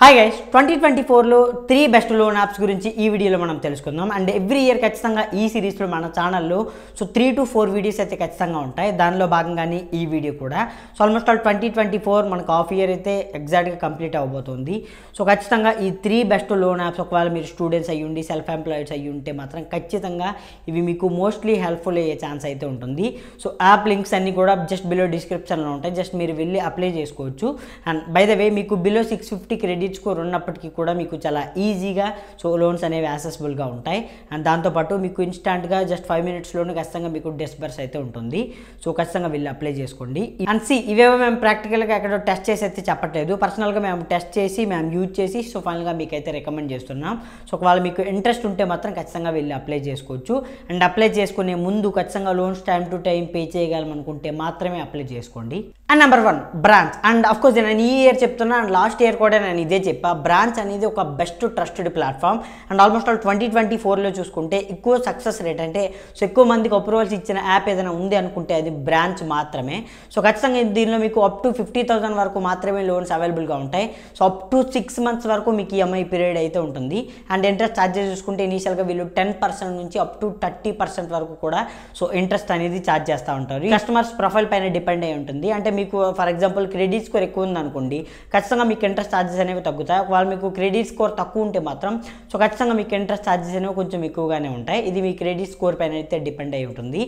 Hi guys 2024లో 3 best loan apps గురించి ఈ వీడియోలో మనం తెలుసుకుందాం. అండ్ ఎవ్రీ ఇయర్ ఖచ్చితంగా ఈ సిరీస్లో మన ఛానల్లో 3 to 4 వీడియోస్ అయితే ఖచ్చితంగా ఉంటాయి. దానిలో భాగంగానే ఈ వీడియో కూడా. సో ఆల్మోస్ట్ ఆల్ 2024 మనకు హాఫ్ ఇయర్ అయితే ఎగ్జాక్ట్గా కంప్లీట్ అవ్వబోతుంది. సో ఖచ్చితంగా ఈ 3 బెస్ట్ లోన్ యాప్స్ ఒకవేళ మీరు స్టూడెంట్స్ అయ్యి ఉండి సెల్ఫ్ ఎంప్లాయిడ్స్ అయ్యి ఉంటే మాత్రం ఖచ్చితంగా ఇవి మీకు మోస్ట్లీ హెల్ప్ఫుల్ అయ్యే ఛాన్స్ అయితే ఉంటుంది. సో యాప్ లింక్స్ అన్నీ కూడా జస్ట్ బిలో డిస్క్రిప్షన్లో ఉంటాయి. జస్ట్ మీరు వెళ్ళి అప్లై చేసుకోవచ్చు. అండ్ బై ద వే మీకు బిలో 650 క్రెడిట్ స్కోర్ ఉన్నప్పటికీ కూడా మీకు చాలా ఈజీగా సో లోన్స్ అనేవి యాక్సెసిబుల్గా ఉంటాయి. అండ్ దాంతోపాటు మీకు ఇన్స్టాంట్గా జస్ట్ 5 minutesలోనే ఖచ్చితంగా మీకు డిస్బర్స్ అయితే ఉంటుంది. సో ఖచ్చితంగా వెళ్ళి అప్లై చేసుకోండి. అండ్ ఇవేవో మేము ప్రాక్టికల్గా ఎక్కడో టెస్ట్ చేసి అయితే చెప్పట్లేదు. పర్సనల్గా మేము టెస్ట్ చేసి మేము యూజ్ చేసి సో ఫైనల్గా మీకు అయితే రికమెండ్ చేస్తున్నాం. సో ఒకవేళ మీకు ఇంట్రెస్ట్ ఉంటే మాత్రం ఖచ్చితంగా వెళ్ళి అప్లై చేసుకోవచ్చు. అండ్ అప్లై చేసుకునే ముందు ఖచ్చితంగా loans time to time pay చేయగలమనుకుంటే మాత్రమే అప్లై చేసుకోండి. And number 1 Branch. And of course నేను ఈ ఇయర్ చెప్తున్నా అండ్ లాస్ట్ ఇయర్ కూడా నేను ఇదే చెప్పా. బ్రాంచ్ అనేది ఒక best trusted platform. And almost all 2024లో చూసుకుంటే ఎక్కువ సక్సెస్ రేట్ అంటే సో ఎక్కువ మందికి అప్రూవల్స్ ఇచ్చిన యాప్ ఏదైనా ఉంది అనుకుంటే అది బ్రాంచ్ మాత్రమే. సో ఖచ్చితంగా దీనిలో మీకు అప్ టు 50,000 వరకు మాత్రమే లోన్స్ అవైలబుల్గా ఉంటాయి. సో అప్ టు 6 months వరకు మీకు ఈఎంఐ పీరియడ్ అయితే ఉంటుంది. అండ్ ఇంట్రెస్ట్ ఛార్జెస్ చూసుకుంటే ఇనీషియల్గా వీళ్ళు 10% నుంచి అప్ టు 30% వరకు కూడా సో ఇంట్రెస్ట్ అనేది ఛార్జ్ చేస్తూ ఉంటారు. కస్టమర్స్ ప్రొఫైల్ పైన డిపెండ్ అయి ఉంటుంది. అంటే మీకు ఫర్ ఎగ్జాంపుల్ క్రెడిట్ స్కోర్ ఎక్కువ ఉందనుకోండి, ఖచ్చితంగా మీకు ఇంట్రెస్ట్ ఛార్జెస్ అనేవి తగ్గుతాయి. ఒకవేళ మీకు క్రెడిట్ స్కోర్ తక్కువ ఉంటే మాత్రం సో ఖచ్చితంగా మీకు ఇంట్రెస్ట్ ఛార్జెస్ అనేవి కొంచెం ఎక్కువగానే ఉంటాయి. ఇది మీ క్రెడిట్ స్కోర్ పైన అయితే డిపెండ్ అయి ఉంటుంది.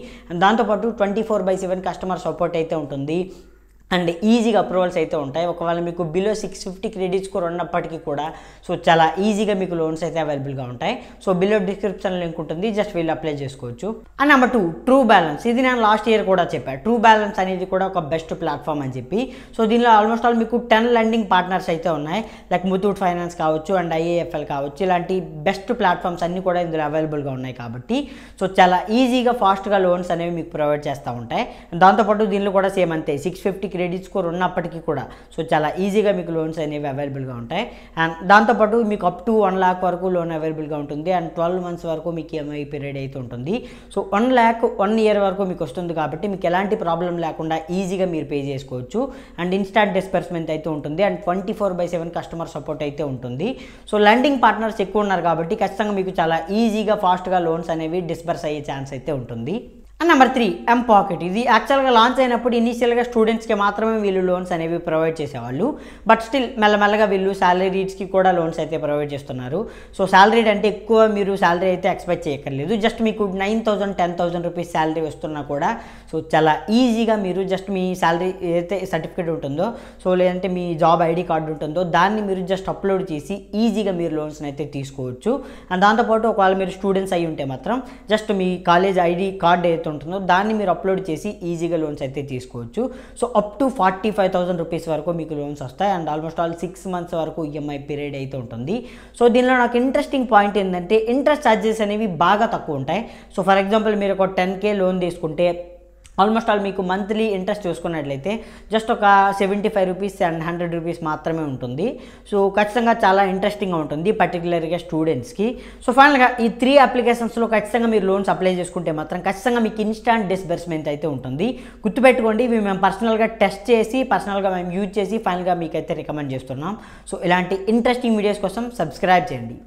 దాంతోపాటు 24/7 కస్టమర్ సపోర్ట్ అయితే ఉంటుంది. అండ్ ఈజీగా అప్రూవల్స్ అయితే ఉంటాయి. ఒకవేళ మీకు బిలో 650 క్రెడిట్ స్కోర్ ఉన్నప్పటికీ కూడా సో చాలా ఈజీగా మీకు లోన్స్ అయితే అవైలబుల్గా ఉంటాయి. సో బిలో డిస్క్రిప్షన్ లింక్ ఉంటుంది, జస్ట్ వీళ్ళు అప్లై చేసుకోవచ్చు. And number 2 true balance. ఇది నేను లాస్ట్ ఇయర్ కూడా చెప్పాను. ట్రూ బ్యాలెన్స్ అనేది కూడా ఒక బెస్ట్ ప్లాట్ఫామ్ అని చెప్పి. సో దీనిలో ఆల్మోస్ట్ ఆల్ మీకు 10 లెండింగ్ పార్ట్నర్స్ అయితే ఉన్నాయి. లైక్ ముతూట్ ఫైనాన్స్ కావచ్చు అండ్ IIFL కావచ్చు. ఇలాంటి బెస్ట్ ప్లాట్ఫామ్స్ అన్నీ కూడా ఇందులో అవైలబుల్గా ఉన్నాయి కాబట్టి సో చాలా ఈజీగా ఫాస్ట్గా లోన్స్ అనేవి మీకు ప్రొవైడ్ చేస్తూ ఉంటాయి. దాంతోపాటు దీనిలో కూడా సేమ్ అంతే 650 క్రెడిట్ స్కోర్ ఉన్నప్పటికీ కూడా సో చాలా ఈజీగా మీకు లోన్స్ అనేవి అవైలబుల్గా ఉంటాయి. అండ్ దాంతోపాటు మీకు అప్ టు 1 lakh వరకు లోన్ అవైలబుల్గా ఉంటుంది. అండ్ 12 months వరకు మీకు ఈఎంఐ పీరియడ్ అయితే ఉంటుంది. సో 1 lakh 1 year వరకు మీకు వస్తుంది కాబట్టి మీకు ఎలాంటి ప్రాబ్లం లేకుండా ఈజీగా మీరు పే చేసుకోవచ్చు. అండ్ ఇన్స్టాంట్ డిస్బర్స్మెంట్ అయితే ఉంటుంది. అండ్ 24/7 కస్టమర్ సపోర్ట్ అయితే ఉంటుంది. సో లెండింగ్ పార్ట్నర్స్ ఎక్కువ ఉన్నారు కాబట్టి ఖచ్చితంగా మీకు చాలా ఈజీగా ఫాస్ట్గా లోన్స్ అనేవి డిస్బర్స్ అయ్యే ఛాన్స్ అయితే ఉంటుంది. And number 3 M-Pocket. ఇది యాక్చువల్గా లాంచ్ అయినప్పుడు ఇనీషియల్గా స్టూడెంట్స్కి మాత్రమే వీళ్ళు లోన్స్ అనేవి ప్రొవైడ్ చేసేవాళ్ళు. బట్ స్టిల్ మెల్లమెల్లగా వీళ్ళు శాలరీస్కి కూడా లోన్స్ అయితే ప్రొవైడ్ చేస్తున్నారు. సో శాలరీ అంటే ఎక్కువ మీరు శాలరీ అయితే ఎక్స్పెక్ట్ చేయక్కర్లేదు. జస్ట్ మీకు 9,000 10,000 రూపీస్ శాలరీ వస్తున్నా కూడా సో చాలా ఈజీగా మీరు జస్ట్ మీ శాలరీ ఏదైతే సర్టిఫికేట్ ఉంటుందో సో లేదంటే మీ జాబ్ ID కార్డు ఉంటుందో దాన్ని మీరు జస్ట్ అప్లోడ్ చేసి ఈజీగా మీరు లోన్స్ని అయితే తీసుకోవచ్చు. అండ్ దాంతోపాటు ఒకవేళ మీరు స్టూడెంట్స్ అయి ఉంటే మాత్రం జస్ట్ మీ కాలేజ్ ID కార్డు ఉంటుందో దాన్ని మీరు అప్లోడ్ చేసి ఈజీగా లోన్స్ అయితే తీసుకోవచ్చు. సో అప్ టు 45,000 రూపీస్ వరకు మీకు లోన్స్ వస్తాయి. అండ్ ఆల్మోస్ట్ ఆల్ 6 months వరకు ఈఎంఐ పీరియడ్ అయితే ఉంటుంది. సో దీనిలో నాకు ఇంట్రెస్టింగ్ పాయింట్ ఏంటంటే ఇంట్రెస్ట్ ఛార్జెస్ అనేవి బాగా తక్కువ ఉంటాయి. సో ఫర్ ఎగ్జాంపుల్ మీరు ఒక 10K లోన్ తీసుకుంటే ఆల్మోస్ట్ ఆల్ మీకు మంత్లీ ఇంట్రెస్ట్ చూసుకున్నట్లయితే జస్ట్ ఒక 75 రూపీస్ అండ్ 100 రూపీస్ మాత్రమే ఉంటుంది. సో ఖచ్చితంగా చాలా ఇంట్రెస్టింగ్గా ఉంటుంది పర్టికులర్గా స్టూడెంట్స్కి. సో ఫైనల్గా ఈ 3 అప్లికేషన్స్లో ఖచ్చితంగా మీరు లోన్స్ అప్లై చేసుకుంటే మాత్రం ఖచ్చితంగా మీకు ఇన్స్టాంట్ డిస్బర్స్మెంట్ అయితే ఉంటుంది. గుర్తుపెట్టుకోండి, ఇవి మేము పర్సనల్గా టెస్ట్ చేసి పర్సనల్గా మేము యూజ్ చేసి ఫైనల్గా మీకు అయితే రికమెండ్ చేస్తున్నాం. సో ఇలాంటి ఇంట్రెస్టింగ్ వీడియోస్ కోసం సబ్స్క్రైబ్ చేయండి.